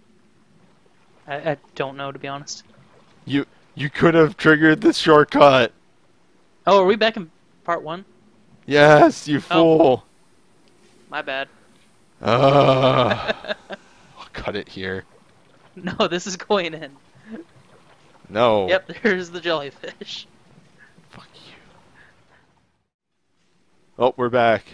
I don't know, to be honest. You could have triggered the shortcut. Oh, are we back in part 1? Yes, you fool. My bad. I'll cut it here. No, this is going in. No. Yep, there's the jellyfish. Fuck you. Oh, we're back.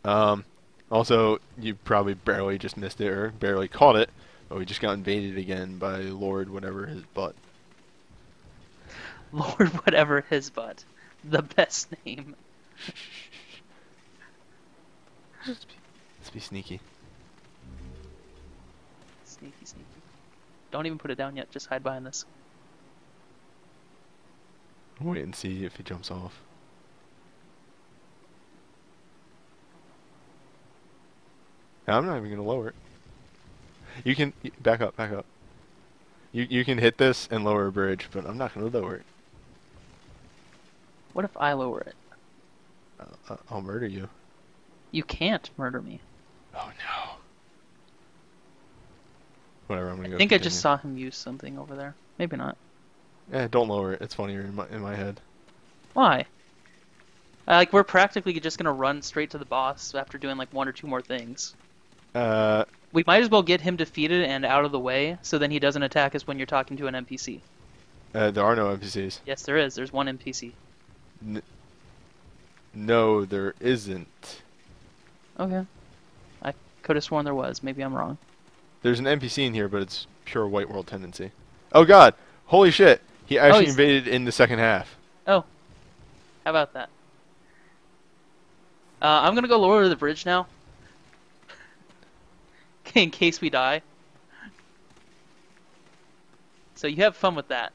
Also, you probably barely just missed it or barely caught it, but we just got invaded again by Lord whatever his butt. Lord whatever his butt. The best name. Let's be sneaky. Sneaky, sneaky. Don't even put it down yet, just hide behind this. Wait and see if he jumps off. I'm not even gonna lower it. You can back up, back up. You can hit this and lower a bridge, but I'm not gonna lower it. What if I lower it? I'll murder you. You can't murder me. Oh no. Whatever, I'm gonna go. I think I continue. just saw him use something over there. Maybe not. Don't lower it. It's funnier in my head. Why? Like, we're practically just gonna run straight to the boss after doing like 1 or 2 more things. We might as well get him defeated and out of the way, so then he doesn't attack us when you're talking to an NPC. There are no NPCs. Yes, there is. There's one NPC. No, there isn't. Okay. I could have sworn there was. Maybe I'm wrong. There's an NPC in here, but it's pure white world tendency. Oh god! Holy shit! He actually invaded in the second half. Oh. How about that? I'm gonna go lower the bridge now. In case we die. So you have fun with that.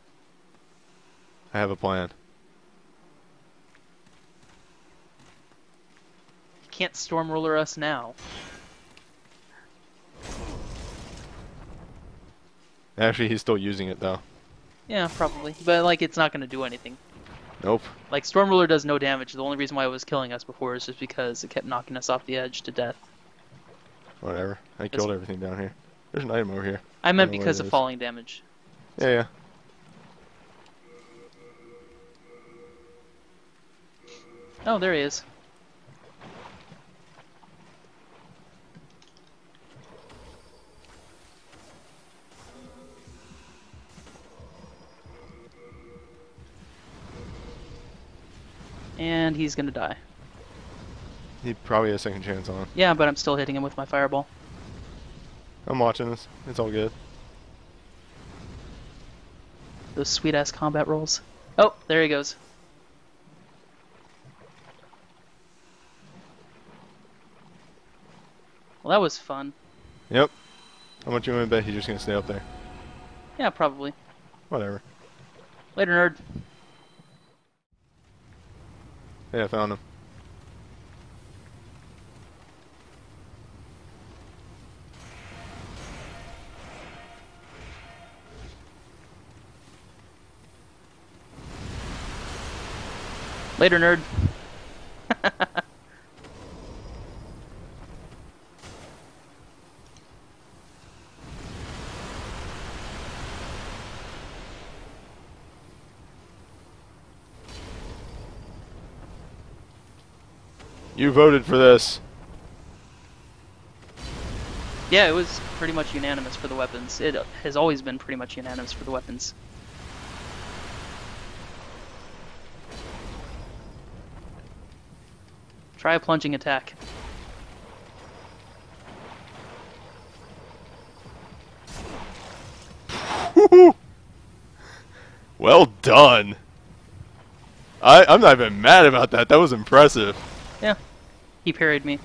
I have a plan. You can't storm ruler us now. Actually, he's still using it though. Yeah, probably. But like, it's not gonna do anything. Nope. Like, storm ruler does no damage. The only reason why it was killing us before is just because it kept knocking us off the edge to death. Whatever. I killed everything down here. There's an item over here. I meant because of falling damage. Yeah, yeah. Oh, there he is. And he's gonna die. He probably has a second chance on. Yeah, but I'm still hitting him with my fireball. I'm watching this. It's all good. Those sweet-ass combat rolls. Oh, there he goes. Well, that was fun. Yep. How much you want to bet he's just gonna stay up there? Yeah, probably. Whatever. Later, nerd. Yeah, I found him. Later, nerd. You voted for this. Yeah, it was pretty much unanimous for the weapons. It has always been pretty much unanimous for the weapons. Try a plunging attack. Well done. I'm not even mad about that. That was impressive. Yeah, he parried me.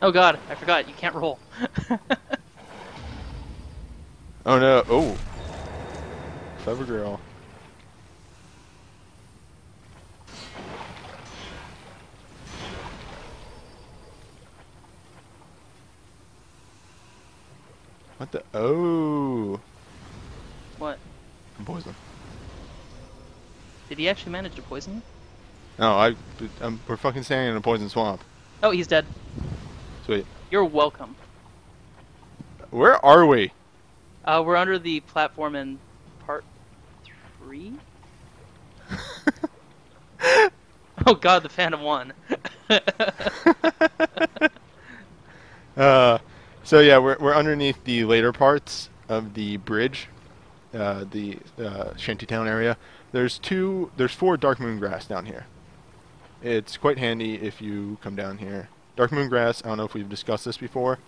Oh god, I forgot, you can't roll. Oh no. Oh. Clever girl. What the? Oh. What? I'm poisoned. Did he actually manage to poison you? No, we're fucking standing in a poison swamp. Oh, he's dead. Sweet. You're welcome. Where are we? We're under the platform in part 3? Oh god, the Phantom won. So yeah, we're underneath the later parts of the bridge, the Shantytown area. There's 4 Dark Moon grass down here. It's quite handy if you come down here. Dark Moon grass, I don't know if we've discussed this before.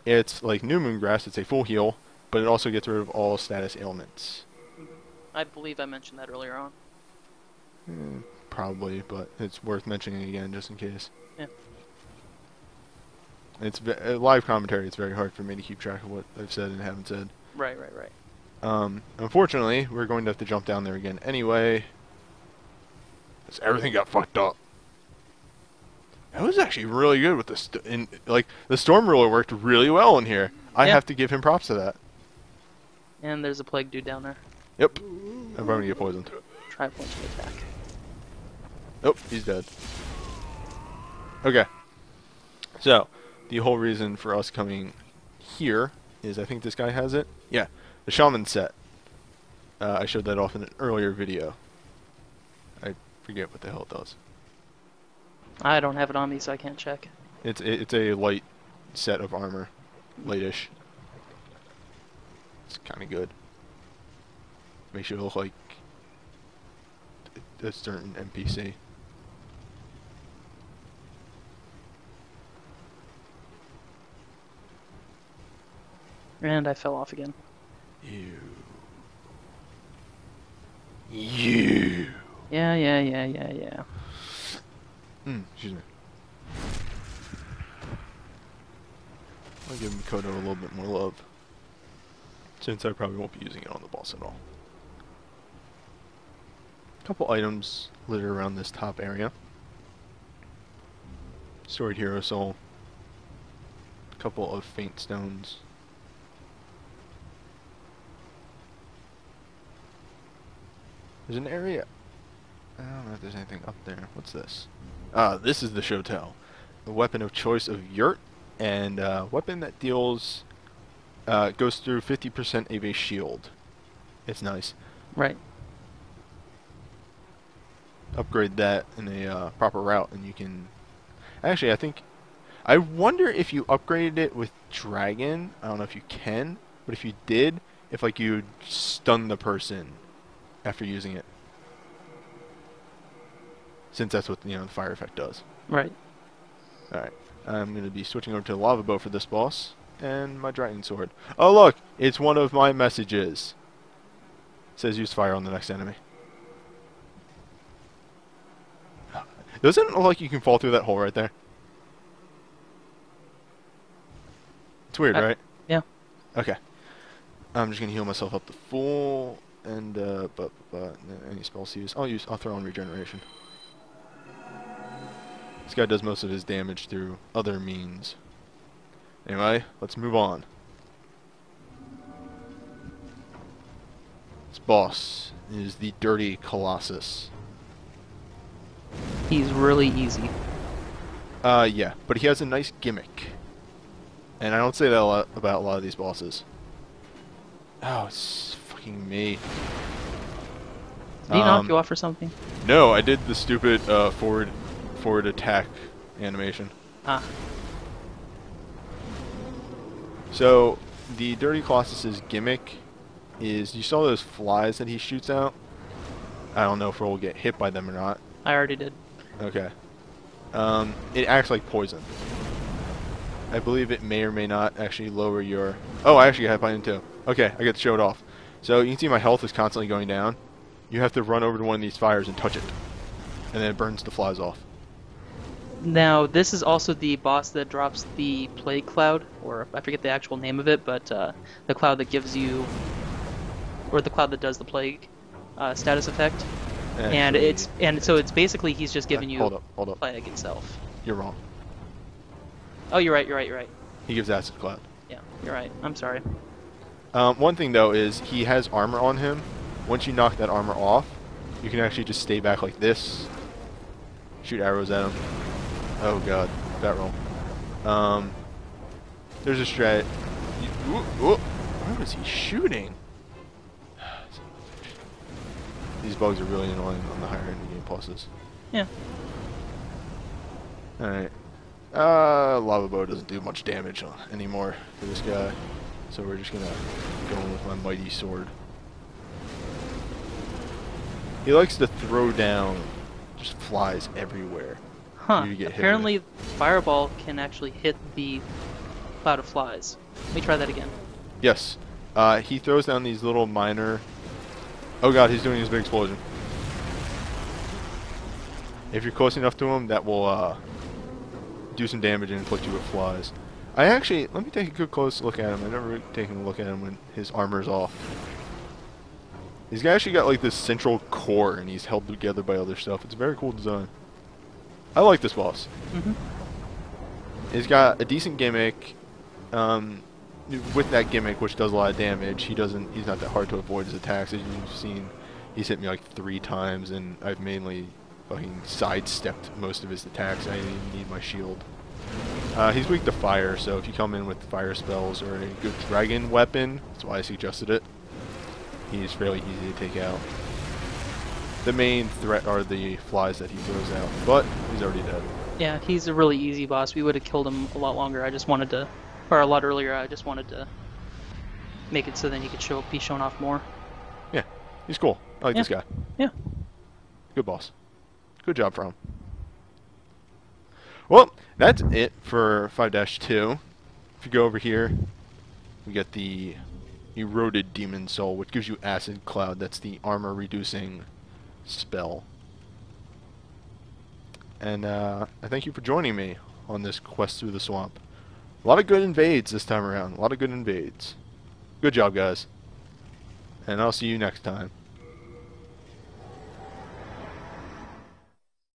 It's like New Moon grass, it's a full heal, but it also gets rid of all status ailments. I believe I mentioned that earlier on. Probably, but it's worth mentioning again just in case. Yeah. It's live commentary. It's very hard for me to keep track of what I've said and haven't said. Right, right, right. Unfortunately, we're going to have to jump down there again anyway. 'Cause everything got fucked up. That was actually really good with the like the storm ruler worked really well in here. I Yeah. have to give him props to that. And there's a plague dude down there. Yep. I'm probably gonna get poisoned. Try punch and attack. Nope, he's dead. Okay. So, the whole reason for us coming here is I think this guy has it. Yeah, the shaman set. I showed that off in an earlier video. I forget what the hell it does. I don't have it on me, so I can't check. It's a light set of armor, lightish. It's kind of good. Makes you look like a certain NPC. And I fell off again. You. Yeah. Excuse me. I'll give Mikoto a little bit more love. Since I probably won't be using it on the boss at all. A couple items littered around this top area. Storied Hero Soul. A couple of faint stones. There's an area... I don't know if there's anything up there. What's this? This is the Shotel. A weapon of choice of Yurt, and a weapon that deals... goes through 50% of a shield. It's nice. Right. Upgrade that in a proper route, and you can... Actually, I think... I wonder if you upgraded it with Dragon. I don't know if you can, but if you did, if like you stun the person after using it. Since that's what, you know, the fire effect does. Right. Alright. I'm going to be switching over to the lava bow for this boss. And my dragon sword. Oh look! It's one of my messages. It says use fire on the next enemy. Doesn't it look like you can fall through that hole right there? It's weird, right? Yeah. Okay. I'm just gonna heal myself up to full, and but any spells to use? I'll throw on regeneration. This guy does most of his damage through other means. Anyway, let's move on. This boss is the Dirty Colossus. He's really easy. Yeah, but he has a nice gimmick. And I don't say that a lot about a lot of these bosses. Oh, it's fucking me. Did he knock you off or something? No, I did the stupid forward attack animation. Ah. So, the Dirty Colossus's gimmick is, you saw those flies that he shoots out? I don't know if we'll get hit by them or not. I already did. Okay. It acts like poison. I believe it may or may not actually lower your... Oh, I actually got hit by him too. Okay, I get to show it off. So, you can see my health is constantly going down. You have to run over to one of these fires and touch it. And then it burns the flies off. Now, this is also the boss that drops the plague cloud, or I forget the actual name of it, but the cloud that gives you, or the cloud that does the plague status effect. Actually, So it's basically he's just giving you hold up. plague itself. You're wrong. Oh, you're right. He gives acid cloud. Yeah, you're right. I'm sorry. One thing though is he has armor on him. Once you knock that armor off, you can actually just stay back like this. Shoot arrows at him. Oh god, that roll. There's a strat. Where was he shooting? These bugs are really annoying on the higher end of game bosses. Yeah. Alright. Lava bow doesn't do much damage anymore for this guy. So we're just gonna go in with my mighty sword. He likes to throw down just flies everywhere. Huh. You get hit Apparently, fireball can actually hit the cloud of flies. Let me try that again. Yes. He throws down these little minor... Oh god, he's doing his big explosion. If you're close enough to him, that will do some damage and inflict you with flies. let me take a good close look at him. I never taken a look at him when his armor's off. He's actually got like this central core, and he's held together by other stuff. It's a very cool design. I like this boss. He's got a decent gimmick. With that gimmick, which does a lot of damage, he's not that hard to avoid his attacks. As you've seen, he's hit me like 3 times, and I've mainly fucking sidestepped most of his attacks. I didn't even need my shield. He's weak to fire, so if you come in with fire spells or a good dragon weapon, that's why I suggested it, he's fairly easy to take out. The main threat are the flies that he throws out, but he's already dead. Yeah, he's a really easy boss. We would have killed him a lot longer. I just wanted to, or a lot earlier. I just wanted to make it so then he could be shown off more. Yeah, he's cool. I like this guy. Yeah. Good boss. Good job from him. Well, that's it for 5-2. If you go over here, we get the Eroded Demon Soul, which gives you Acid Cloud. That's the armor reducing spell. And I thank you for joining me on this quest through the swamp. A lot of good invades this time around. A lot of good invades. Good job, guys. And I'll see you next time.